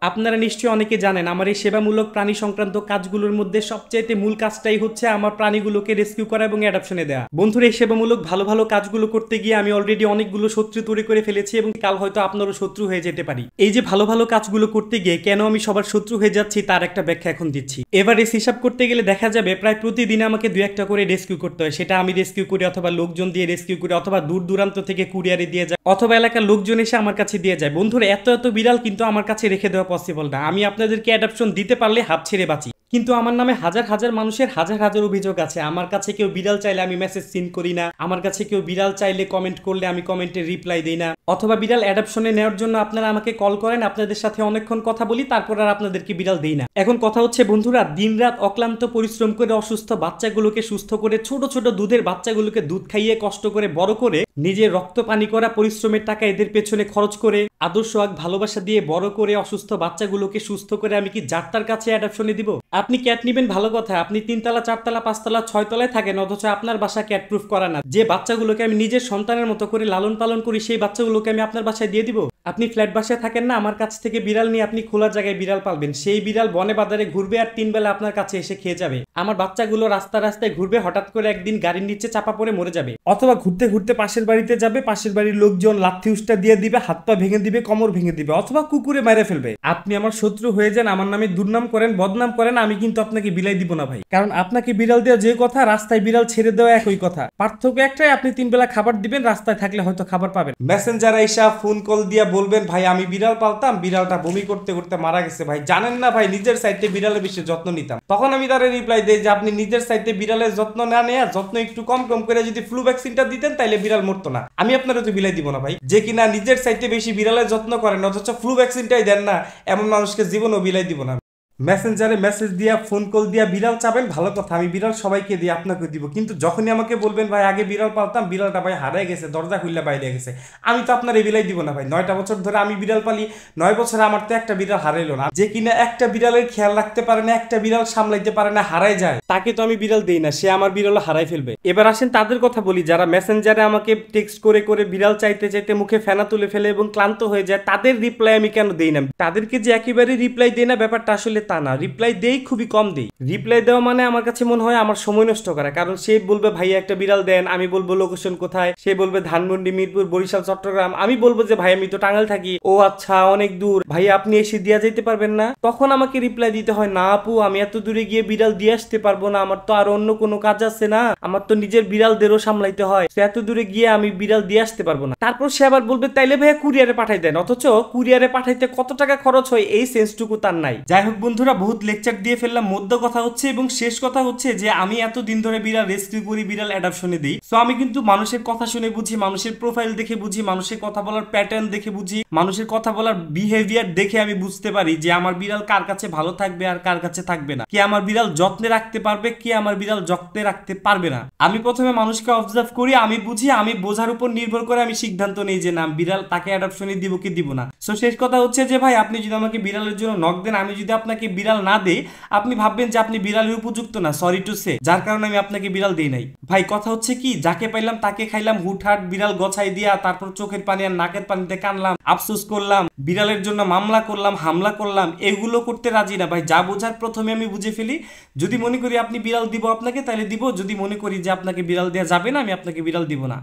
আপনারা নিশ্চয়ই অনেকে জানেন আমার এই সেবামূলক প্রাণী সংক্রান্ত কাজগুলোর মধ্যে সবচাইতে মূল কাজটাই হচ্ছে আমার প্রাণীগুলোকে রেস্কিউ করা এবং অ্যাডপশনে দেওয়া। বন্ধুরা, এই সেবামূলক ভালো ভালো কাজগুলো করতে গিয়ে আমি অলরেডি অনেকগুলো শত্রু তৈরি করে ফেলেছি এবং কাল হয়তো আপনারও শত্রু হয়ে যেতে পারি। এই যে ভালো ভালো কাজগুলো করতে গিয়ে কেন আমি সবার শত্রু হয়ে যাচ্ছি তার একটা ব্যাখ্যা এখন দিচ্ছি। এভারেজ হিসাব করতে গেলে দেখা যাবে প্রায় প্রতিদিন আমাকে 2-1টা করে রেস্কিউ করতে হয়। সেটা আমি রেস্কিউ করি অথবা লোকজন দিয়ে রেস্কিউ করি অথবা দূর দূরান্ত থেকে কুরিয়ারে দিয়ে যায় অথবা এলাকার লোকজন এসে আমার কাছে দিয়ে যায়। বন্ধুরা, এত এত বিড়াল কিন্তু আমার কাছে রেখে দেওয়া পসিবল না। আমি আপনাদেরকে অ্যাডপশন দিতে পারলে হাত ছেড়ে বাঁচি, কিন্তু আমার নামে হাজার হাজার মানুষের হাজার হাজার অভিযোগ আছে। আমার কাছে কেউ বিড়াল চাইলে আমি মেসেজ সিন করি না, আমার কাছে কেউ বিড়াল চাইলে কমেন্ট করলে আমি কমেন্টে রিপ্লাই দিই না, অথবা বিড়াল অ্যাডপশনে নেওয়ার জন্য আপনারা আমাকে কল করেন, আপনাদের সাথে অনেকক্ষণ কথা বলি, তারপর আর আপনাদেরকে বিড়াল দিই না। এখন কথা হচ্ছে বন্ধুরা, দিনরাত অক্লান্ত পরিশ্রম করে অসুস্থ বাচ্চাগুলোকে সুস্থ করে, ছোট ছোট দুধের বাচ্চাগুলোকে দুধ খাইয়ে কষ্ট করে বড় করে, নিজের রক্ত পানি করা পরিশ্রমের টাকা এদের পেছনে খরচ করে, আদর্শ এক ভালোবাসা দিয়ে বড় করে অসুস্থ বাচ্চাগুলোকে সুস্থ করে আমি কি যার কাছে অ্যাডপশনে দিব? আপনি ক্যাট নিবেন ভালো কথা, আপনি 3তলা 4তলা 5তলা 6তলায় থাকেন, অথচ আপনার বাসা ক্যাট প্রুফ করা না। যে বাচ্চাগুলোকে আমি নিজের সন্তানের মতো করে লালন পালন করি সেই বাচ্চাগুলোকে আমি আপনার বাসায় দিয়ে দিব? আপনি ফ্ল্যাট বাসায় থাকেন না, আমার কাছ থেকে বিড়াল নিয়ে আপনি খোলা জায়গায় বিড়াল পালবেন, সেই বিড়াল বনে বাজারে ঘুরবে আর 3 বেলা আপনার কাছে এসে খেয়ে যাবে। আমার বাচ্চাগুলো রাস্তা রাস্তায় ঘুরবে, হঠাৎ করে একদিন গাড়ির নিচে চাপা পড়ে মরে যাবে, অথবা ঘুরতে ঘুরতে পাশের বাড়িতে যাবে, পাশের বাড়ির লোকজন লাথি উষ্টা দিয়ে দিবে, হাত পা ভেঙে দিবে, কোমর ভেঙে দিবে, অথবা কুকুরে মেরে ফেলবে। আপনি আমার শত্রু হয়ে যান, আমার নামে দুর্নাম করেন, বদনাম করেন, আমি কিন্তু আপনাকে বিলাই দিব না ভাই। কারণ আপনাকে বিড়াল দেওয়া যে কথা, রাস্তায় বিড়াল ছেড়ে দেওয়া একই কথা। পার্থক্য একটাই, আপনি 3 বেলা খাবার দিবেন, রাস্তায় থাকলে হয়তো খাবার পাবেন। মেসেঞ্জার আইসা ফোন কল দিয়া বলবেন ভাই আমি বিড়াল পালতাম, বিড়ালটা বমি করতে করতে মারা গেছে। ভাই জানেন না ভাই, নিজের সাইডে বিড়ালের বেশি যত্ন নিতাম। তখন আমি তারে রিপ্লাই দেই যে আপনি নিজের সাইডে বিড়ালের যত্ন না নেয়া, যত্ন একটু কম কম করে যদি ফ্লু ভ্যাকসিনটা দিতেন তাইলে বিড়াল মরতো না। আমি আপনারও তো বিলাই দিব না ভাই। যে কিনা নিজের সাইডে বেশি বিড়ালের যত্ন করেন অথচ ফ্লু ভ্যাকসিনটাই দেন না, এমন মানুষকে জীবনও বিলাই দিব না। মেসেঞ্জারে মেসেজ দিয়া ফোন কল দিয়া বিড়াল চাবেন ভালো কথা, আমি বিড়াল সবাইকে দিয়ে আপনাকে দিব, কিন্তু যখনই আমাকে বলবেন ভাই আগে বিড়াল পালতাম, বিড়ালটা ভাই হারাই গেছে, দরজা খুললে বাইরে গেছে, আমি তো আপনার এই বিলাই দিব না ভাই। 9টা বছর ধরে আমি বিড়াল পালি, 9 বছরে আমার তো একটা বিড়াল হারাইলো না। যে কিনা একটা বিড়ালের খেয়াল রাখতে পারে না, একটা বিড়াল সামলাইতে পারে না, হারাই যায়, তাকে তো আমি বিড়াল দেই না, সে আমার বিড়াল হারাই ফেলবে। এবার আসেন তাদের কথা বলি যারা মেসেঞ্জারে আমাকে টেক্সট করে করে বিড়াল চাইতে চাইতে মুখে ফেনা তুলে ফেলে এবং ক্লান্ত হয়ে যায়, তাদের রিপ্লাই আমি কেন দেই না? তাদেরকে যে একেবারে রিপ্লাই দেই না ব্যাপারটা আসলে তা না, রিপ্লাই দেই, খুবই কম দেই। রিপ্লাই দেওয়া মানে আমার কাছে মনে হয় আমার সময় নষ্ট করা, কারণ সে বলবে ভাইয়া একটা বিড়াল দেন, আমি বলবো লোকেশন কোথায়, সে বলবে ধানমন্ডি, মিরপুর, বরিশাল, চট্টগ্রাম, আমি বলবো যে ভাই আমি তো টাঙ্গাইল থাকি, ও আচ্ছা অনেক দূর, ভাইয়া আপনি এসে দিয়া যেতে পারবেন না? তখন আমাকে রিপ্লাই দিতে হয় না আপু আমি এত দূরে গিয়ে বিড়াল দিয়ে আসতে পারবো না, আমার তো আর অন্য কোনো কাজ আছে না, আমার তো নিজের বিড়ালদেরও সামলাইতে হয়, এত দূরে গিয়ে আমি বিড়াল দিয়ে আসতে পারবো না। তারপর সে আবার বলবে তাইলে ভাইয়া কুরিয়ারে পাঠাই দেন, অথচ কুরিয়ারে পাঠাইতে কত টাকা খরচ হয় এই সেন্সটুকু তার নাই। যাই হোক বন্ধুরা, বহুত লেকচার দিয়ে ফেললাম। মধ্য কথা হচ্ছে এবং শেষ কথা হচ্ছে যে আমি এত দিন ধরে বিড়াল রেস্কিউ করি, বিড়াল অ্যাডপশনে দিই, সো আমি কিন্তু মানুষের কথা শুনে বুঝি, মানুষের প্রোফাইল দেখে বুঝি, মানুষের কথা বলার প্যাটার্ন দেখে বুঝি, মানুষের কথা বলার বিহেভিয়ার দেখে আমি বুঝতে পারি যে আমার বিড়াল কার কাছে ভালো থাকবে আর কার কাছে থাকবে না, কে আমার বিড়াল যত্নে রাখতে পারবে, কে আমার বিড়াল যত্নে রাখতে পারবে না। আমি প্রথমে মানুষকে অবজার্ভ করি, আমি বুঝি, আমি বোঝার উপর নির্ভর করে আমি সিদ্ধান্ত নেই যে না বিড়াল তাকে অ্যাডপশনে দিব কি দিব না। সো শেষ কথা হচ্ছে যে ভাই আপনি যদি আমাকে বিড়ালের জন্য নক দেন, আমি যদি আপনাকে বিড়াল না দেই, আপনি ভাববেন যে আপনি বিড়ালের উপযুক্ত না, সরি টু সে, যার কারণে আমি আপনাকে বিড়াল দেই নাই। ভাই কথা হচ্ছে কি, যাকে পাইলাম তাকে খাইলাম, হুটহাট বিড়াল গছাই দিয়া তারপর চোখের পানি আর নাকের পানিতে কানলাম, আফসোস করলাম, বিড়ালের জন্য মামলা করলাম, হামলা করলাম, এগুলো করতে রাজি না ভাই। যা বোঝার প্রথমে আমি বুঝে ফেলি, যদি মনে করি আপনি বিড়াল দিব আপনাকে তাহলে দিব, যদি মনে করি যে আপনাকে বিড়াল দেওয়া যাবে না আমি আপনাকে বিড়াল দিব না।